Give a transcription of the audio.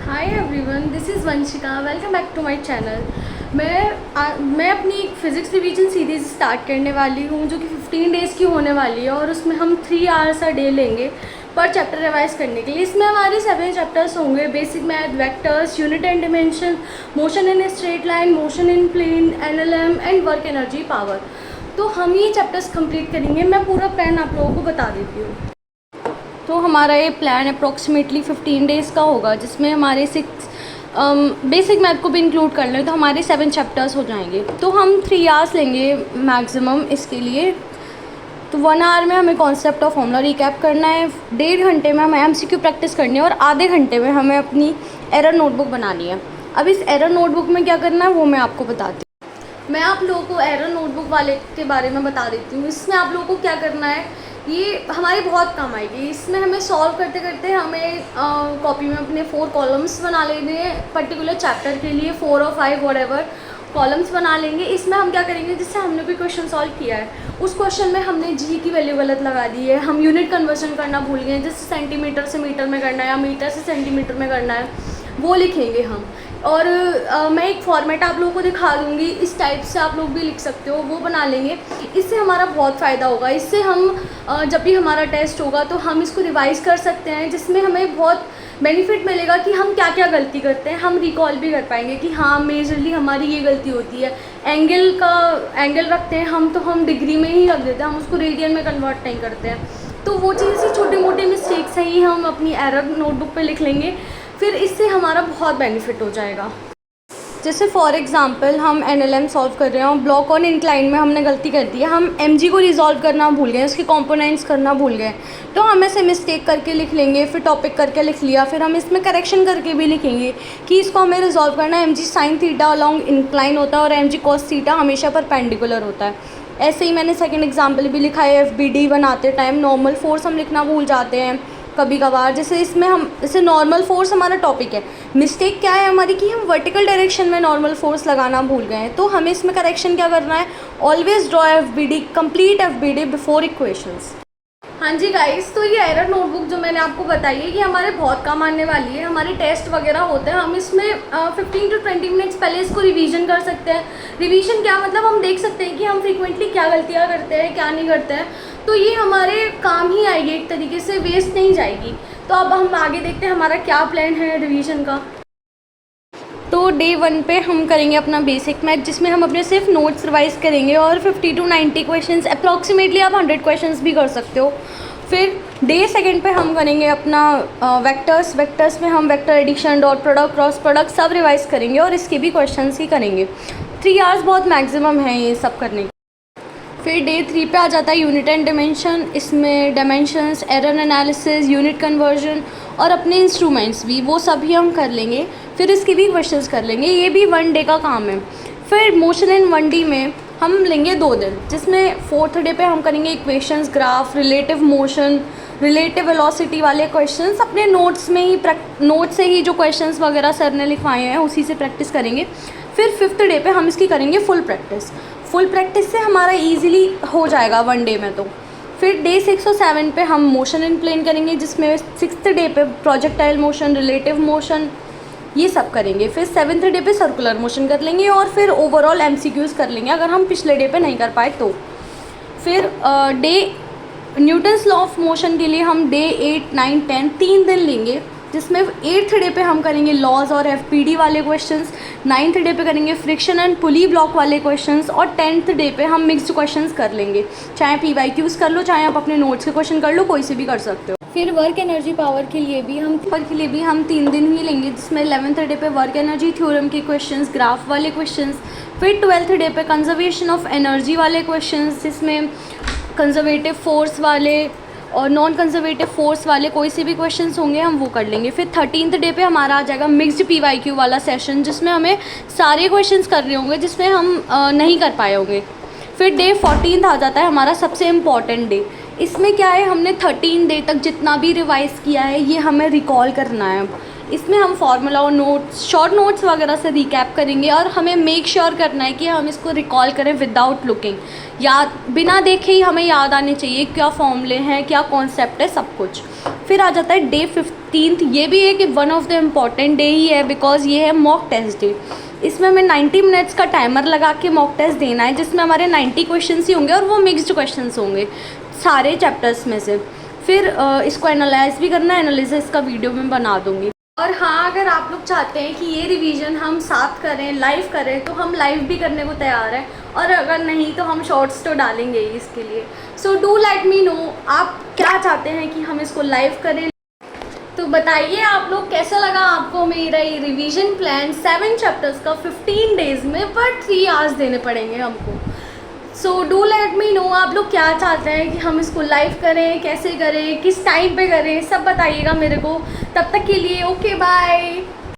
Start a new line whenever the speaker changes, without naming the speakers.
Hi everyone, this is Vanshika. Welcome back to my channel. मैं अपनी एक फ़िज़िक्स रिवीजन सीरीज़ स्टार्ट करने वाली हूँ जो कि 15 डेज़ की होने वाली है और उसमें हम 3 आवर्स अ डे लेंगे पर चैप्टर रिवाइज करने के लिए। इसमें हमारे 7 चैप्टर्स होंगे: basic math, vectors, unit and dimension, motion in straight line, motion in plane, NLM and work energy power. तो हम ये चैप्टर्स कंप्लीट करेंगे। मैं पूरा प्लान आप लोगों को बता देती हूँ। तो हमारा ये प्लान अप्रॉक्सीमेटली 15 डेज़ का होगा, जिसमें हमारे 6 बेसिक मैथ को भी इंक्लूड कर लें तो हमारे 7 चैप्टर्स हो जाएंगे। तो हम 3 आवर्स लेंगे मैक्सिमम इसके लिए। तो 1 आवर में हमें कॉन्सेप्ट और फॉर्मूला रिकैप करना है, 1.5 घंटे में हमें एमसीक्यू प्रैक्टिस करनी है और आधे घंटे में हमें अपनी एरर नोटबुक बनानी है। अब इस एरर नोटबुक में क्या करना है वो मैं आपको बताती हूँ। मैं आप लोगों को एरर नोटबुक वाले के बारे में बता देती हूँ। इसमें आप लोगों को क्या करना है, ये हमारी बहुत काम आएगी। इसमें हमें सॉल्व करते करते हमें कॉपी में अपने 4 कॉलम्स बना लेने हैं पर्टिकुलर चैप्टर के लिए, 4 और 5 व्हाटएवर कॉलम्स बना लेंगे। इसमें हम क्या करेंगे, जिससे हमने कोई क्वेश्चन सॉल्व किया है उस क्वेश्चन में हमने जी की वैल्यू गलत लगा दी है, हम यूनिट कन्वर्जन करना भूल गए, जैसे सेंटीमीटर से मीटर में करना है या मीटर से सेंटीमीटर में करना है, वो लिखेंगे हम। और मैं एक फॉर्मेट आप लोगों को दिखा दूँगी, इस टाइप से आप लोग भी लिख सकते हो, वो बना लेंगे। इससे हमारा बहुत फ़ायदा होगा। इससे हम जब भी हमारा टेस्ट होगा तो हम इसको रिवाइज कर सकते हैं, जिसमें हमें बहुत बेनिफिट मिलेगा कि हम क्या क्या गलती करते हैं। हम रिकॉल भी कर पाएंगे कि हाँ, मेजरली हमारी ये गलती होती है। एंगल रखते हैं हम, तो हम डिग्री में ही रख देते हैं, हम उसको रेडियन में कन्वर्ट नहीं करते हैं। तो वो चीज़ छोटी मोटी मिस्टेक्स हैं, ही हम अपनी एरर नोटबुक पे लिख लेंगे, फिर इससे हमारा बहुत बेनिफिट हो जाएगा। जैसे फॉर एग्जांपल हम एनएलएम सॉल्व कर रहे हैं और ब्लॉक ऑन इंक्लाइन में हमने गलती कर दी है, हम एमजी को रिजॉल्व करना भूल गए, उसके कंपोनेंट्स करना भूल गए, तो हम ऐसे मिस्टेक करके लिख लेंगे, फिर टॉपिक करके लिख लिया, फिर हम इसमें करेक्शन करके भी लिखेंगे कि इसको हमें रिजॉल्व करना है। MG sine theta along incline होता है और एमजी कॉस थीटा हमेशा परपेंडिकुलर होता है। ऐसे ही मैंने सेकेंड एग्जाम्पल भी लिखा है, एफबीडी बनाते टाइम नॉर्मल फोर्स हम लिखना भूल जाते हैं कभी कभार। जैसे इसमें हम, जैसे नॉर्मल फोर्स हमारा टॉपिक है, मिस्टेक क्या है हमारी कि हम वर्टिकल डायरेक्शन में नॉर्मल फोर्स लगाना भूल गए हैं। तो हमें इसमें करेक्शन क्या करना है, always draw FBD, complete FBD before equations. हाँ जी गाइस, तो ये एरर नोटबुक जो मैंने आपको बताई है, ये हमारे बहुत काम आने वाली है। हमारे टेस्ट वगैरह होते हैं, हम इसमें 15 to 20 मिनट्स पहले इसको रिवीजन कर सकते हैं। रिवीजन क्या मतलब, हम देख सकते हैं कि हम फ्रीक्वेंटली क्या गलतियाँ करते हैं, क्या नहीं करते हैं। तो ये हमारे काम ही आएगी, एक तरीके से वेस्ट नहीं जाएगी। तो अब हम आगे देखते हैं हमारा क्या प्लान है रिवीजन का। तो डे 1 पे हम करेंगे अपना बेसिक मैथ, जिसमें हम अपने सिर्फ नोट्स रिवाइज करेंगे और 50 to 90 क्वेश्चंस, अप्रॉक्सीमेटली आप 100 क्वेश्चंस भी कर सकते हो। फिर डे 2 पे हम करेंगे अपना वेक्टर्स में हम vector addition, dot product, cross product सब रिवाइज करेंगे और इसके भी क्वेश्चंस ही करेंगे। 3 आवर्स बहुत मैक्सिमम है ये सब करने। फिर डे 3 पे आ जाता है यूनिट एंड डिमेंशन। इसमें dimensions, error analysis, unit conversion और अपने इंस्ट्रूमेंट्स भी, वो सभी हम कर लेंगे। फिर इसके भी क्वेश्चंस कर लेंगे, ये भी 1 डे का काम है। फिर मोशन इन 1D में हम लेंगे 2 दिन, जिसमें 4th डे पे हम करेंगे equations, graph, relative motion, relative velocity वाले क्वेश्चंस। अपने नोट्स से ही जो क्वेश्चंस वगैरह सर ने लिखवाए हैं उसी से प्रैक्टिस करेंगे। फिर 5th डे पे हम इसकी करेंगे फुल प्रैक्टिस से हमारा इजीली हो जाएगा 1 डे में। तो फिर डे 6 और 7 पे हम मोशन इन प्लेन करेंगे, जिसमें 6th डे पे प्रोजेक्टाइल मोशन, रिलेटिव मोशन, ये सब करेंगे। फिर 7th डे पे सर्कुलर मोशन कर लेंगे और फिर ओवरऑल एमसीक्यूज़ कर लेंगे अगर हम पिछले डे पे नहीं कर पाए तो। फिर day Newton's law of motion के लिए हम डे 8, 9, 10 3 दिन लेंगे, जिसमें 8th डे पे हम करेंगे लॉज और एफपीडी वाले क्वेश्चंस, 9th डे पे करेंगे फ्रिक्शन एंड पुली ब्लॉक वाले क्वेश्चंस और 10th डे पे हम मिक्स्ड क्वेश्चंस कर लेंगे। चाहे पीवाईक्यूज़ कर लो, चाहे आप अपने नोट्स के क्वेश्चन कर लो, कोई से भी कर सकते हो। फिर वर्क एनर्जी पावर के लिए भी हम 3 दिन ही लेंगे, जिसमें 11th डे पे वर्क एनर्जी थ्योरम के क्वेश्चंस, ग्राफ वाले क्वेश्चंस। फिर 12th डे पे कंजर्वेशन ऑफ एनर्जी वाले क्वेश्चंस, जिसमें कंजर्वेटिव फोर्स वाले और नॉन कंजर्वेटिव फोर्स वाले कोई से भी क्वेश्चंस होंगे हम वो कर लेंगे। फिर 13th डे पे हमारा आ जाएगा मिक्स्ड पीवाईक्यू वाला सेशन, जिसमें हमें सारे क्वेश्चंस कर रहे होंगे जिसमें हम नहीं कर पाए होंगे। फिर डे 14 आ जाता है हमारा सबसे इम्पॉर्टेंट डे। इसमें क्या है, हमने 13 डे तक जितना भी रिवाइज़ किया है ये हमें रिकॉल करना है। इसमें हम फार्मूला और नोट्स, शॉर्ट नोट्स वगैरह से रिकैप करेंगे और हमें मेक श्योर करना है कि हम इसको रिकॉल करें विदाउट लुकिंग, याद बिना देखे ही हमें याद आने चाहिए क्या फॉर्मूले हैं, क्या कॉन्सेप्ट है, सब कुछ।
फिर आ जाता है डे 15th। ये भी एक one of the important day ही है, बिकॉज ये है मॉक टेस्ट डे। इसमें हमें 90 मिनट्स का टाइमर लगा के मॉक टेस्ट देना है, जिसमें हमारे 90 क्वेश्चंस ही होंगे और वो मिक्स्ड क्वेश्चंस होंगे सारे चैप्टर्स में से। फिर इसको एनालाइज भी करना है, एनालिसिस का वीडियो मैं बना दूँगी।
और हाँ, अगर आप लोग चाहते हैं कि ये रिवीजन हम साथ करें, लाइव करें, तो हम लाइव भी करने को तैयार हैं, और अगर नहीं तो हम शॉर्ट्स तो डालेंगे ही इसके लिए। So do let me know आप क्या चाहते हैं कि हम इसको लाइव करें। तो बताइए आप लोग कैसा लगा आपको मेरा ये रिवीजन प्लान 7 चैप्टर्स का 15 डेज़ में, पर 3 आवर्स देने पड़ेंगे हमको। So do let me know आप लोग क्या चाहते हैं कि हम इसको लाइव करें, कैसे करें, किस टाइम पे करें, सब बताइएगा मेरे को। तब तक के लिए ओके बाय।